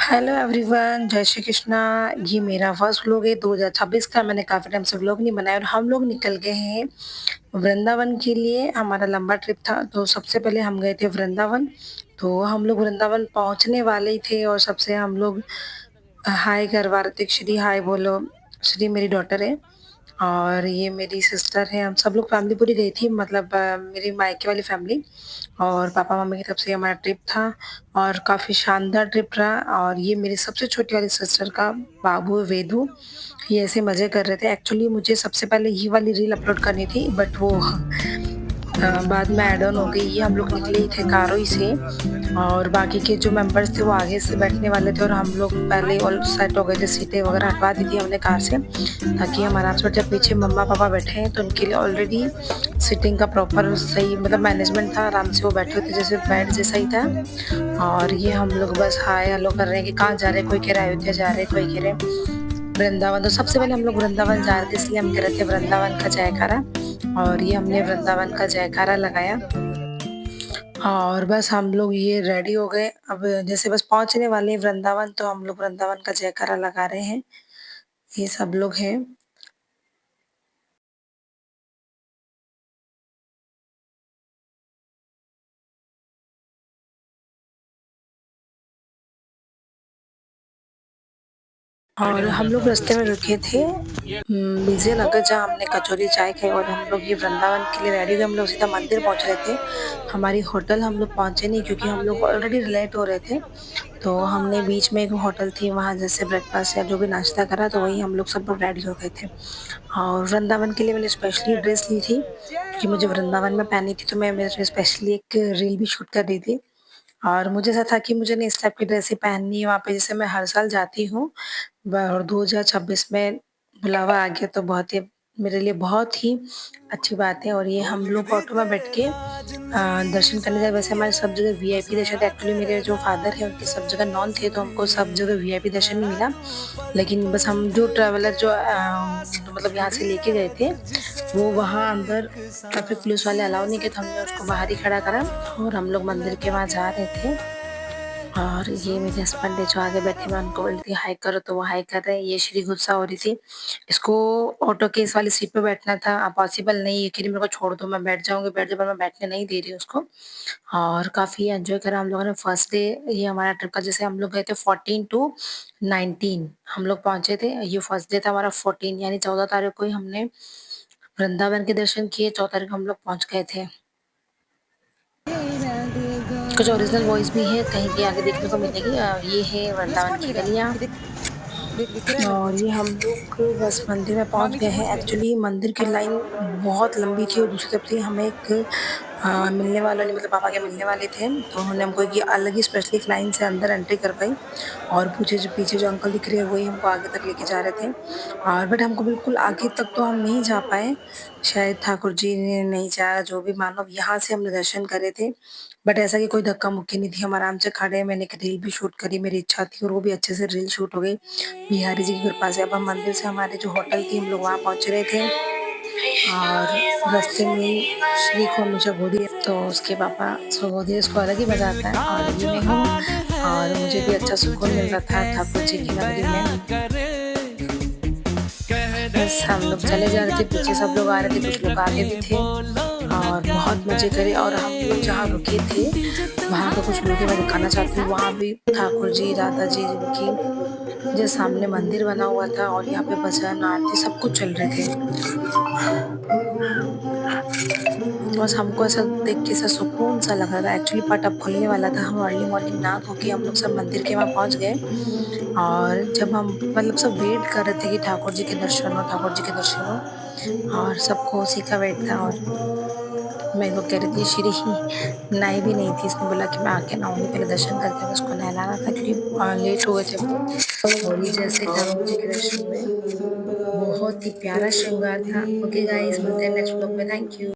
Hello everyone, जय श्री कृष्णा। ये मेरा फर्स्ट व्लॉग है 2026 का। मैंने काफ़ी टाइम से व्लॉग नहीं बनाया और हम लोग निकल गए हैं वृंदावन के लिए। हमारा लंबा ट्रिप था, तो सबसे पहले हम गए थे वृंदावन। तो हम लोग वृंदावन पहुंचने वाले ही थे और सबसे हम लोग हाय करवा रहे थे। श्री हाय बोलो। श्री मेरी डॉटर है और ये मेरी सिस्टर है। हम सब लोग फैमिली पूरी गई थी, मतलब मेरी मायके वाली फैमिली और पापा मम्मी की तरफ से हमारा ट्रिप था और काफ़ी शानदार ट्रिप रहा। और ये मेरी सबसे छोटी वाली सिस्टर का बाबू है, वेदू। ये ऐसे मज़े कर रहे थे। एक्चुअली मुझे सबसे पहले ये वाली रील अपलोड करनी थी, बट वो बाद में ऐड ऑन हो गई। ये हम लोग निकले ही थे कारों ही से और बाकी के जो मेंबर्स थे वो आगे से बैठने वाले थे और हम लोग पहले ही ऑल सेट हो गए थे। सीटें वगैरह हटवा दी थी हमने कार से ताकि हम आराम से बैठ जाए। पीछे मम्मा पापा बैठे हैं तो उनके लिए ऑलरेडी सीटिंग का प्रॉपर सही मतलब मैनेजमेंट था। आराम से वो बैठे थे, जैसे बेड जैसा ही था। और ये हम लोग बस हाय हेलो कर रहे हैं कि कहाँ जा रहे हैं। कोई कह रहा है अयोध्या जा रहे हैं, कोई कह रहे हैं वृंदावन। तो सबसे पहले हम लोग वृंदावन जा रहे थे, इसलिए हम कह रहे थे वृंदावन का जयकारा। और ये हमने वृंदावन का जयकारा लगाया और बस हम लोग ये रेडी हो गए। अब जैसे बस पहुंचने वाले हैं वृंदावन, तो हम लोग वृंदावन का जयकारा लगा रहे हैं। ये सब लोग हैं और हम लोग रास्ते में रुके थे विजय नगर, जहाँ हमने कचौरी चाय खाई। और हम लोग ये वृंदावन के लिए रेडी हुए। हम लोग सीधा मंदिर पहुंच रहे थे। हमारी होटल हम लोग पहुंचे नहीं क्योंकि हम लोग ऑलरेडी लेट हो रहे थे। तो हमने बीच में एक होटल थी, वहाँ जैसे ब्रेकफास्ट या जो भी नाश्ता करा, तो वही हम लोग सब लोग रेडी हो गए थे। और वृंदावन के लिए मैंने स्पेशली ड्रेस ली थी क्योंकि मुझे वृंदावन में पहनी थी, तो मैं मेरे स्पेशली एक रील भी शूट कर दी थी। और मुझे ऐसा था कि मुझे नहीं इस टाइप की ड्रेस ही पहननी है वहाँ पे, जैसे मैं हर साल जाती हूँ। और 2026 में बुलावा आ गया तो बहुत ही मेरे लिए बहुत ही अच्छी बात है। और ये हम लोग ऑटो में बैठ के दर्शन करने गए। वैसे हमारे सब जगह वीआईपी दर्शन थे। एक्चुअली मेरे जो फादर है उनके सब जगह नॉन थे, तो हमको सब जगह वीआईपी दर्शन नहीं मिला। लेकिन बस हम जो ट्रैवलर जो मतलब यहाँ से लेके गए थे, वो वहाँ अंदर ट्रैफिक पुलिस वाले अलाउ नहीं किए, तो हमने उसको बाहर ही खड़ा करा और हम लोग मंदिर के वहाँ जा रहे थे। और ये मेरे हस्बैंड है जो आगे बैठे, मैं उनको बोलती हाय करो तो वो हाय कर रहे हैं। ये श्री गुस्सा हो रही थी, इसको ऑटो के इस वाली सीट पे बैठना था। पॉसिबल नहीं है कि मेरे को छोड़ दो, मैं बैठ जाऊंगी, बैठ जाऊँ, पर मैं बैठने नहीं दे रही उसको। और काफ़ी एंजॉय करा हम लोगों ने फर्स्ट डे। ये हमारा ट्रिप का, जैसे हम लोग गए थे 14 टू 19 हम लोग पहुंचे थे। ये फर्स्ट डे था हमारा 14, यानी 14 तारीख को ही हमने वृंदावन के दर्शन किए। 14 तारीख को हम लोग पहुंच गए थे। कुछ ओरिजिनल वॉइस भी है कहीं के आगे देखने को मिलेगी। ये है वृंदावन की गलियाँ। और ये हम लोग बस मंदिर में पहुंच गए हैं। एक्चुअली मंदिर की लाइन बहुत लंबी थी और दूसरी तरफ थी हमें एक मिलने वालों ने, मतलब पापा के मिलने वाले थे, तो उन्होंने हमको एक ये अलग ही स्पेशली एक लाइन से अंदर एंट्री करवाई। और पीछे जो अंकल दिख रहे हैं वही हमको आगे तक लेके जा रहे थे। और बट हमको बिल्कुल आगे तक तो हम नहीं जा पाए, शायद ठाकुर जी ने नहीं चाहा, जो भी मानो। यहाँ से हमने दर्शन करे थे, बट ऐसा कि कोई धक्का मुक्की नहीं थी। हम आराम से खड़े, मैंने एक रील भी शूट करी, मेरी इच्छा थी और वो भी अच्छे से रील शूट हो गई बिहारी जी की कृपा से। अब हम मंदिर से हमारे जो होटल थी हम लोग वहाँ पहुँच रहे थे और रास्ते में ही श्री को हमेशा गोदी, तो उसके पापा उसको गोदी, उसको अलग ही मजा आता है। और ये मैं हूँ और मुझे भी अच्छा सुकून मिल रहा था ठाकुर जी की नगरी में। बस हम लोग चले जा रहे थे, पीछे सब लोग आ रहे थे, कुछ लोग आगे भी थे और बहुत मजे करे। और हम लोग जहाँ रुके थे वहाँ का कुछ वीडियो मैं दिखाना चाहती हूँ। वहाँ भी ठाकुर जी राधा जी जिनकी जो सामने मंदिर बना हुआ था और यहाँ पे भजन आरती सब कुछ चल रहे थे। तो बस हमको ऐसा देख के ऐसा सुकून सा लग रहा था। एक्चुअली पट अब खुलने वाला था, हम अर्ली मॉर्निंग नहा धो के हम लोग सब मंदिर के वहाँ पहुँच गए। और जब हम मतलब सब वेट कर रहे थे कि ठाकुर जी के दर्शन हो, ठाकुर जी के दर्शन हो, और सबको उसी का वेट था। और मैं वो कह रही थी, श्री ही नहाई भी नहीं थी, इसने बोला कि मैं आके नहाऊंगी, पहले दर्शन करके मैं उसको नहलाना था क्योंकि लेट हो गए थे वो। और ये जैसे ठाकुर जी के दर्शन हुए, बहुत ही प्यारा श्रृंगार था। ओके गाइस, मिलते हैं नेक्स्ट व्लॉग में। Thank you.